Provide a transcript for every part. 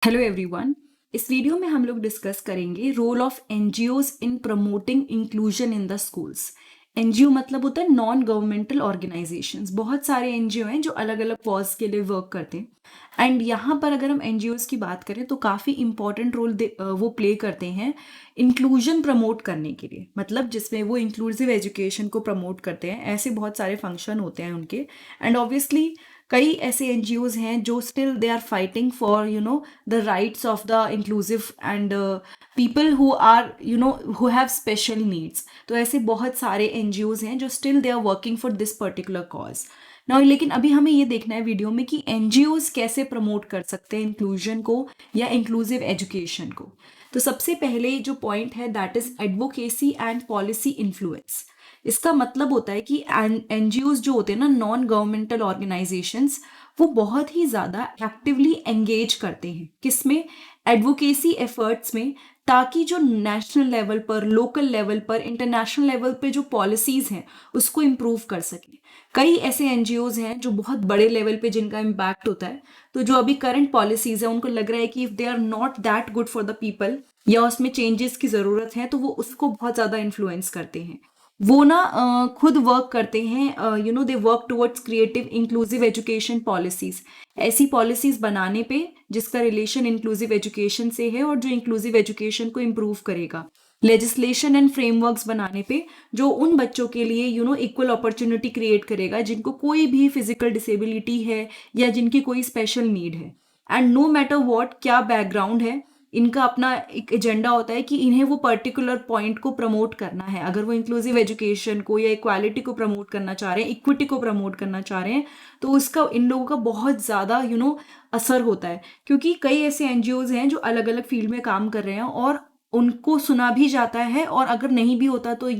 Hello everyone. इस video में हम लोग डिस्कस करेंगे role of NGOs in promoting inclusion in the schools. NGO मतलब होता है नॉन गवर्नमेंटल ऑर्गेनाइजेशंस। बहुत सारे एनजीओ हैं जो अलग अलग कॉज के लिए वर्क करते हैं एंड यहाँ पर अगर हम एनजीओज की बात करें तो काफ़ी इंपॉर्टेंट रोल वो प्ले करते हैं इंक्लूजन प्रमोट करने के लिए। मतलब जिसमें वो इंक्लूसिव एजुकेशन को प्रमोट करते हैं, ऐसे बहुत सारे फंक्शन होते हैं उनके। एंड ऑब्वियसली कई ऐसे एनजीओज हैं जो still they are fighting for the rights of the inclusive and people who are who have special needs। तो ऐसे बहुत सारे एनजीओज हैं जो still they are working for this particular cause now. लेकिन अभी हमें ये देखना है वीडियो में कि एनजीओज कैसे प्रमोट कर सकते हैं इंक्लूजन को या इंक्लूसिव एजुकेशन को। तो सबसे पहले जो पॉइंट है that is advocacy and policy influence. इसका मतलब होता है कि एनजीओज जो होते हैं ना, नॉन गवर्नमेंटल ऑर्गेनाइजेशंस, वो बहुत ही ज़्यादा एक्टिवली एंगेज करते हैं किसमें, एडवोकेसी एफर्ट्स में, ताकि जो नेशनल लेवल पर, लोकल लेवल पर, इंटरनेशनल लेवल पे जो पॉलिसीज़ हैं उसको इम्प्रूव कर सकें। कई ऐसे एनजीओज हैं जो बहुत बड़े लेवल पे जिनका इम्पैक्ट होता है, तो जो अभी करंट पॉलिसीज़ है उनको लग रहा है कि if they are not that good for the people या उसमें चेंजेस की ज़रूरत है, तो वो उसको बहुत ज़्यादा इन्फ्लुएंस करते हैं। वो ना खुद वर्क करते हैं, they work towards creative inclusive education policies. ऐसी पॉलिसीज बनाने पे जिसका रिलेशन इंक्लूसिव एजुकेशन से है और जो इंक्लूसिव एजुकेशन को इम्प्रूव करेगा। लेजिस्लेशन एंड फ्रेमवर्क्स बनाने पे जो उन बच्चों के लिए इक्वल अपॉर्चुनिटी क्रिएट करेगा जिनको कोई भी फिजिकल डिसेबिलिटी है या जिनकी कोई स्पेशल नीड है। एंड नो मैटर व्हाट क्या बैकग्राउंड है, इनका अपना एक एजेंडा होता है कि इन्हें वो पर्टिकुलर पॉइंट को प्रमोट करना है। अगर वो इंक्लूसिव एजुकेशन को या इक्वालिटी को प्रमोट करना चाह रहे हैं, इक्विटी को प्रमोट करना चाह रहे हैं, तो उसका इन लोगों का बहुत ज़्यादा असर होता है। क्योंकि कई ऐसे एनजीओज हैं जो अलग अलग फील्ड में काम कर रहे हैं और उनको सुना भी जाता है, और अगर नहीं भी होता तो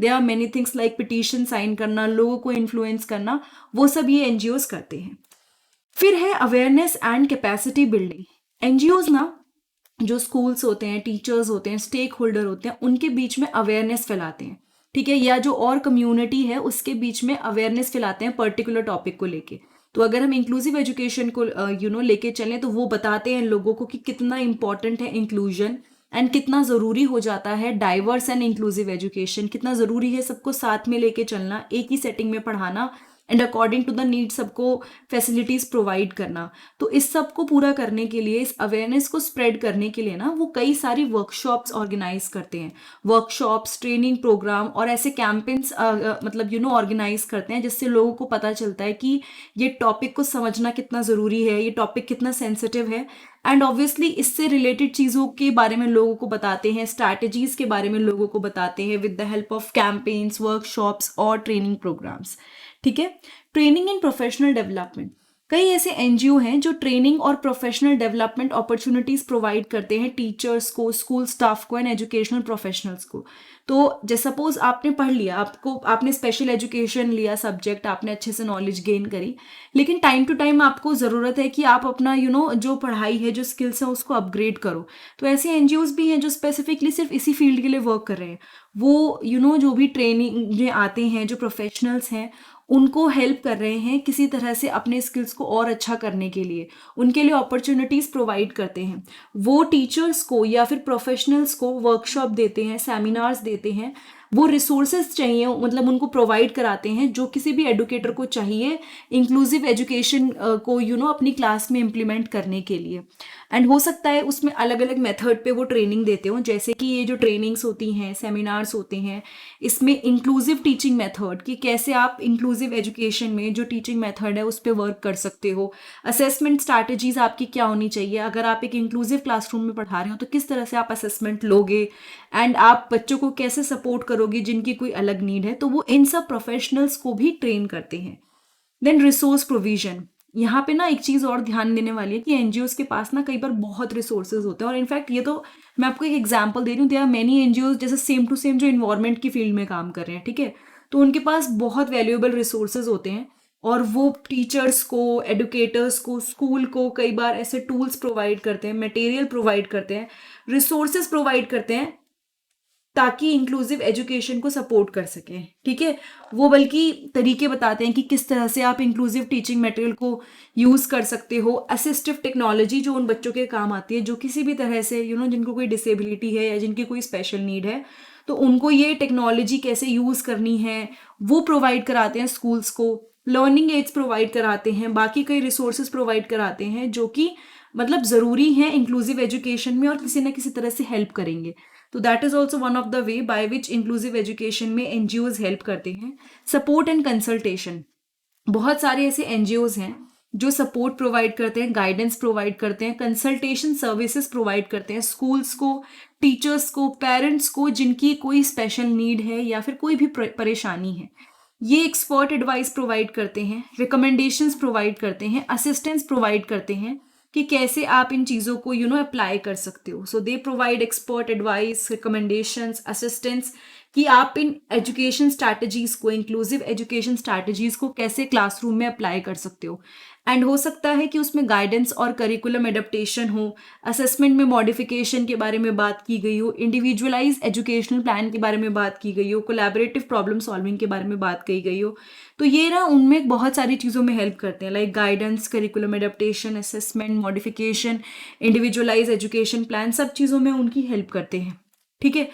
they are many things like petition sign करना, लोगों को इन्फ्लुएंस करना, वो सब ये एनजीओज करते हैं। फिर है awareness and capacity building. NGOs ना जो स्कूल्स होते हैं, टीचर्स होते हैं, स्टेक होल्डर होते हैं, उनके बीच में अवेयरनेस फैलाते हैं, ठीक है, या जो और कम्युनिटी है उसके बीच में अवेयरनेस फैलाते हैं पर्टिकुलर टॉपिक को लेके। तो अगर हम इंक्लूसिव एजुकेशन को लेके चलें तो वो बताते हैं लोगों को कि कितना इंपॉर्टेंट है इंक्लूजन एंड कितना ज़रूरी हो जाता है डाइवर्स एंड इंक्लूसिव एजुकेशन, कितना ज़रूरी है सबको साथ में लेके चलना, एक ही सेटिंग में पढ़ाना and according to the need सबको फैसिलिटीज प्रोवाइड करना। तो इस सब को पूरा करने के लिए, इस अवेयरनेस को स्प्रेड करने के लिए ना, वो कई सारी वर्कशॉप्स ऑर्गेनाइज करते हैं। वर्कशॉप्स, ट्रेनिंग प्रोग्राम और ऐसे कैंपेन्स मतलब ऑर्गेनाइज करते हैं जिससे लोगों को पता चलता है कि ये टॉपिक को समझना कितना ज़रूरी है, ये टॉपिक कितना सेंसिटिव है। एंड ऑब्वियसली इससे रिलेटेड चीज़ों के बारे में लोगों को बताते हैं, स्ट्रैटेजीज के बारे में लोगों को बताते हैं with the help of campaigns, workshops और ट्रेनिंग प्रोग्राम्स, ठीक है। Training and professional development. कई ऐसे एनजीओ हैं जो ट्रेनिंग और प्रोफेशनल डेवलपमेंट अपॉर्चुनिटीज प्रोवाइड करते हैं टीचर्स को, स्कूल स्टाफ को एंड एजुकेशनल प्रोफेशनल्स को। तो जैसे सपोज आपने पढ़ लिया, आपने स्पेशल एजुकेशन लिया सब्जेक्ट, आपने अच्छे से नॉलेज गेन करी, लेकिन टाइम टू टाइम आपको ज़रूरत है कि आप अपना जो पढ़ाई है, जो स्किल्स है, उसको अपग्रेड करो। तो ऐसे एनजीओज भी हैं जो स्पेसिफिकली सिर्फ इसी फील्ड के लिए वर्क कर रहे हैं। वो जो भी ट्रेनिंग में आते हैं, जो प्रोफेशनल्स हैं, उनको हेल्प कर रहे हैं किसी तरह से अपने स्किल्स को और अच्छा करने के लिए, उनके लिए अपॉर्चुनिटीज़ प्रोवाइड करते हैं। वो टीचर्स को या फिर प्रोफेशनल्स को वर्कशॉप देते हैं, सेमिनार्स देते हैं, वो रिसोर्सेज चाहिए मतलब उनको प्रोवाइड कराते हैं जो किसी भी एडुकेटर को चाहिए इंक्लूसिव एजुकेशन को अपनी क्लास में इम्प्लीमेंट करने के लिए। एंड हो सकता है उसमें अलग अलग मेथड पे वो ट्रेनिंग देते हो, जैसे कि ये जो ट्रेनिंग्स होती हैं, सेमिनार्स होते हैं, इसमें इंक्लूसिव टीचिंग मेथड कि कैसे आप इंक्लूसिव एजुकेशन में जो टीचिंग मेथड है उस पर वर्क कर सकते हो। असेसमेंट स्ट्रैटेजीज आपकी क्या होनी चाहिए, अगर आप एक इंक्लूसिव क्लासरूम में पढ़ा रहे हो तो किस तरह से आप असेसमेंट लोगे एंड आप बच्चों को कैसे सपोर्ट करोगे जिनकी कोई अलग नीड है। तो वो इन सब प्रोफेशनल्स को भी ट्रेन करते हैं। Then resource provision. यहाँ पे ना एक चीज़ और ध्यान देने वाली है कि एनजीओज के पास ना कई बार बहुत रिसोर्सेज होते हैं, और इनफैक्ट ये तो मैं आपको एक एग्जांपल दे रही हूँ, देयर आर मेनी एनजीओज जैसे सेम टू सेम जो इन्वायरमेंट की फील्ड में काम कर रहे हैं, ठीक है, तो उनके पास बहुत वैल्यूएबल रिसोर्सेज होते हैं और वो टीचर्स को, एडुकेटर्स को, स्कूल को कई बार ऐसे टूल्स प्रोवाइड करते हैं, मटेरियल प्रोवाइड करते हैं, रिसोर्सेज प्रोवाइड करते हैं ताकि इंक्लूसिव एजुकेशन को सपोर्ट कर सकें, ठीक है। वो बल्कि तरीके बताते हैं कि किस तरह से आप इंक्लूसिव टीचिंग मटेरियल को यूज़ कर सकते हो, असिस्टिव टेक्नोलॉजी जो उन बच्चों के काम आती है जो किसी भी तरह से जिनको कोई डिसेबिलिटी है या जिनकी कोई स्पेशल नीड है, तो उनको ये टेक्नोलॉजी कैसे यूज़ करनी है वो प्रोवाइड कराते हैं स्कूल्स को। लर्निंग एड्स प्रोवाइड कराते हैं, बाकी कई रिसोर्सेज प्रोवाइड कराते हैं जो कि मतलब ज़रूरी हैं इंक्लूसिव एजुकेशन में और किसी ना किसी तरह से हेल्प करेंगे। तो that is also one of the way by which inclusive education में एनजीओज हेल्प करते हैं। सपोर्ट एंड कंसल्टेशन, बहुत सारे ऐसे एनजीओज हैं जो सपोर्ट प्रोवाइड करते हैं, गाइडेंस प्रोवाइड करते हैं, कंसल्टेशन सर्विसेज प्रोवाइड करते हैं स्कूल्स को, टीचर्स को, पेरेंट्स को जिनकी कोई स्पेशल नीड है या फिर कोई भी परेशानी है। ये एक्सपर्ट एडवाइस प्रोवाइड करते हैं, रिकमेंडेशंस प्रोवाइड करते हैं, असिस्टेंस प्रोवाइड करते हैं कि कैसे आप इन चीज़ों को अप्लाई कर सकते हो। So they provide expert advice, recommendations, assistance कि आप इन एजुकेशन स्ट्रैटेजीज़ को, इंक्लूसिव एजुकेशन स्ट्रैटेजीज़ को कैसे क्लासरूम में अप्लाई कर सकते हो। एंड हो सकता है कि उसमें गाइडेंस और करिकुलम एडेप्टेशन हो, असेसमेंट में मॉडिफिकेशन के बारे में बात की गई हो, इंडिविजुअलाइज एजुकेशनल प्लान के बारे में बात की गई हो, कोलैबोरेटिव प्रॉब्लम सॉल्विंग के बारे में बात की गई हो। तो ये ना उनमें बहुत सारी चीज़ों में हेल्प करते हैं, like guidance, curriculum adaptation, assessment, modification, individualise education plan, सब चीज़ों में उनकी हेल्प करते हैं, ठीक है।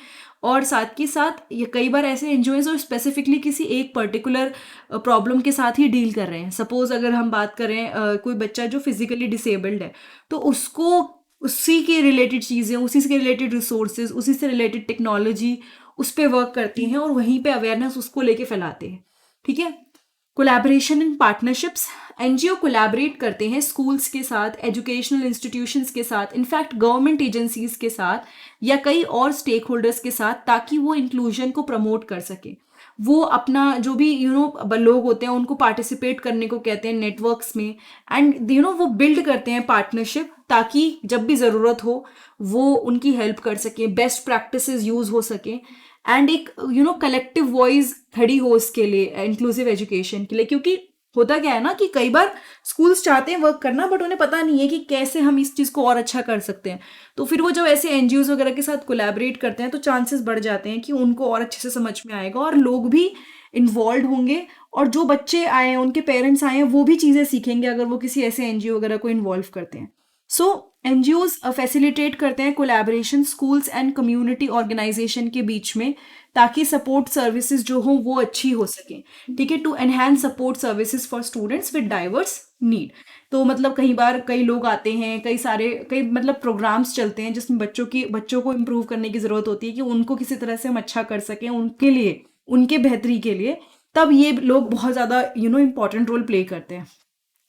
और साथ के साथ ये कई बार ऐसे एनजीओ हैं जो स्पेसिफिकली किसी एक पर्टिकुलर प्रॉब्लम के साथ ही डील कर रहे हैं। सपोज अगर हम बात करें कोई बच्चा जो फिजिकली डिसेबल्ड है, तो उसको उसी के रिलेटेड चीज़ें, उसी से रिलेटेड रिसोर्सेज, उसी से रिलेटेड टेक्नोलॉजी उस पर वर्क करती हैं और वहीं पे अवेयरनेस उसको लेके फैलाते हैं, ठीक है। Collaboration and partnerships, NGO collaborate करते हैं स्कूल्स के साथ, एजुकेशनल इंस्टीट्यूशंस के साथ, इनफैक्ट गवर्नमेंट एजेंसीज के साथ या कई और स्टेक होल्डर्स के साथ, ताकि वो इंक्लूजन को प्रमोट कर सके। वो अपना जो भी लोग होते हैं उनको पार्टिसिपेट करने को कहते हैं नेटवर्क्स में, एंड वो बिल्ड करते हैं पार्टनरशिप ताकि जब भी ज़रूरत हो वो उनकी हेल्प कर सके, बेस्ट प्रैक्टिसेस यूज़ हो सके एंड एक कलेक्टिव वॉइस खड़ी हो इसके लिए, इंक्लूसिव एजुकेशन के लिए। क्योंकि होता क्या है ना कि कई बार स्कूल्स चाहते हैं वर्क करना बट उन्हें पता नहीं है कि कैसे हम इस चीज़ को और अच्छा कर सकते हैं। तो फिर वो जब ऐसे एनजीओज वगैरह के साथ कोलैबोरेट करते हैं तो चांसेस बढ़ जाते हैं कि उनको और अच्छे से समझ में आएगा और लोग भी इन्वॉल्व होंगे, और जो बच्चे आए हैं, उनके पेरेंट्स आए हैं, वो भी चीज़ें सीखेंगे अगर वो किसी ऐसे एनजीओ वगैरह को इन्वॉल्व करते हैं। सो एनजीओज फैसिलिटेट करते हैं collaboration schools and community organisation के बीच में, ताकि सपोर्ट सर्विसेज जो हो वो अच्छी हो सके, ठीक है। To enhance support services for students with diverse need. तो मतलब कई बार कई लोग आते हैं, कई मतलब प्रोग्राम्स चलते हैं जिसमें बच्चों को इम्प्रूव करने की ज़रूरत होती है कि उनको किसी तरह से हम अच्छा कर सकें उनके लिए, उनके बेहतरी के लिए, तब ये लोग बहुत ज़्यादा इंपॉर्टेंट रोल प्ले करते हैं।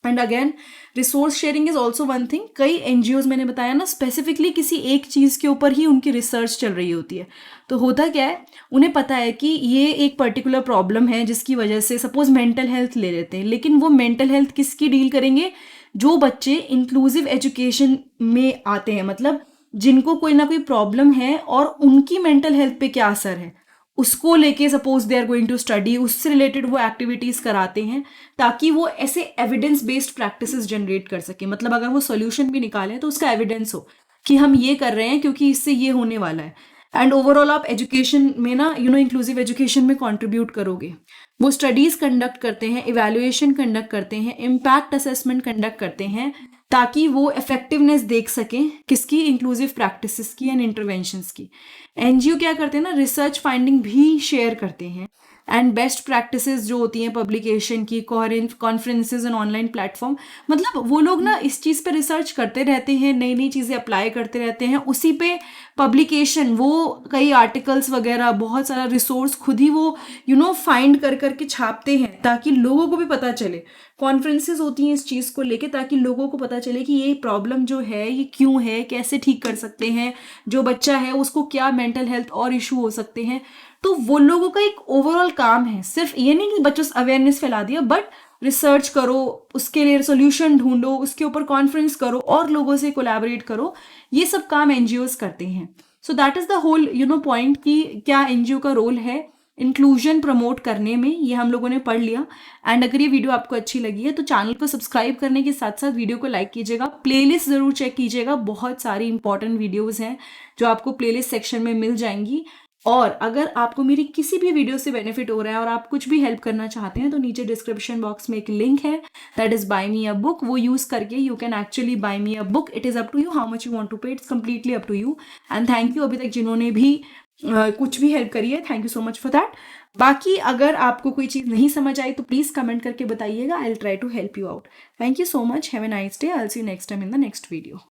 And again resource sharing is also one thing. कई एनजीओज मैंने बताया ना स्पेसिफिकली किसी एक चीज़ के ऊपर ही उनकी रिसर्च चल रही होती है। तो होता क्या है, उन्हें पता है कि ये एक पर्टिकुलर प्रॉब्लम है जिसकी वजह से, सपोज मेंटल हेल्थ ले लेते हैं, लेकिन वो मेंटल हेल्थ किसकी डील करेंगे, जो बच्चे इंक्लूसिव एजुकेशन में आते हैं, मतलब जिनको कोई ना कोई प्रॉब्लम है और उनकी मेंटल हेल्थ पे क्या असर है उसको लेके suppose they are going to study, उससे रिलेटेड वो एक्टिविटीज़ कराते हैं ताकि वो ऐसे एविडेंस बेस्ड प्रैक्टिसेस जनरेट कर सके। मतलब अगर वो सोल्यूशन भी निकालें तो उसका एविडेंस हो कि हम ये कर रहे हैं क्योंकि इससे ये होने वाला है। एंड ओवरऑल आप एजुकेशन में ना इंक्लूसिव एजुकेशन में कंट्रीब्यूट करोगे। वो स्टडीज़ कंडक्ट करते हैं, इवैल्यूएशन कंडक्ट करते हैं, इम्पैक्ट असेसमेंट कंडक्ट करते हैं, ताकि वो इफेक्टिवनेस देख सकें किसकी, इंक्लूसिव प्रैक्टिसेस की एंड इंटरवेंशंस की। एनजीओ क्या करते हैं ना, रिसर्च फाइंडिंग भी शेयर करते हैं एंड बेस्ट प्रैक्टिसेस जो होती हैं पब्लिकेशन की, कॉन्फ्रेंसेज एंड ऑनलाइन प्लेटफॉर्म, मतलब वो लोग ना इस चीज़ पे रिसर्च करते रहते हैं, नई नई चीज़ें अप्लाई करते रहते हैं, उसी पे पब्लिकेशन, वो कई आर्टिकल्स वगैरह, बहुत सारा रिसोर्स खुद ही वो फाइंड कर करके छापते हैं ताकि लोगों को भी पता चले। कॉन्फ्रेंसेज होती हैं इस चीज़ को लेके ताकि लोगों को पता चले कि ये प्रॉब्लम जो है ये क्यों है, कैसे ठीक कर सकते हैं, जो बच्चा है उसको क्या मेंटल हेल्थ और इशू हो सकते हैं। तो वो लोगों का एक ओवरऑल काम है, सिर्फ ये नहीं कि बच्चों से अवेयरनेस फैला दिया, बट रिसर्च करो, उसके लिए सोल्यूशन ढूंढो, उसके ऊपर कॉन्फ्रेंस करो और लोगों से कोलैबोरेट करो। ये सब काम एनजीओज करते हैं। So that is the whole point कि क्या एनजीओ का रोल है इंक्लूजन प्रमोट करने में, ये हम लोगों ने पढ़ लिया। एंड अगर ये वीडियो आपको अच्छी लगी है तो चैनल को सब्सक्राइब करने के साथ साथ वीडियो को लाइक कीजिएगा, प्लेलिस्ट ज़रूर चेक कीजिएगा, बहुत सारी इंपॉर्टेंट वीडियोज़ हैं जो आपको प्लेलिस्ट सेक्शन में मिल जाएंगी। और अगर आपको मेरी किसी भी वीडियो से बेनिफिट हो रहा है और आप कुछ भी हेल्प करना चाहते हैं तो नीचे डिस्क्रिप्शन बॉक्स में एक लिंक है, that is buy me a book. वो यूज करके you can actually buy me a book. It is up to you how much you want to pay, it's completely up to you. And thank you अभी तक जिन्होंने भी कुछ भी help करी है, thank you so much for that. बाकी अगर आपको कोई चीज़ नहीं समझ आई तो प्लीज़ कमेंट करके बताइएगा, I will try to help you out. Thank you so much, have a nice day, I will see you next time in the next video.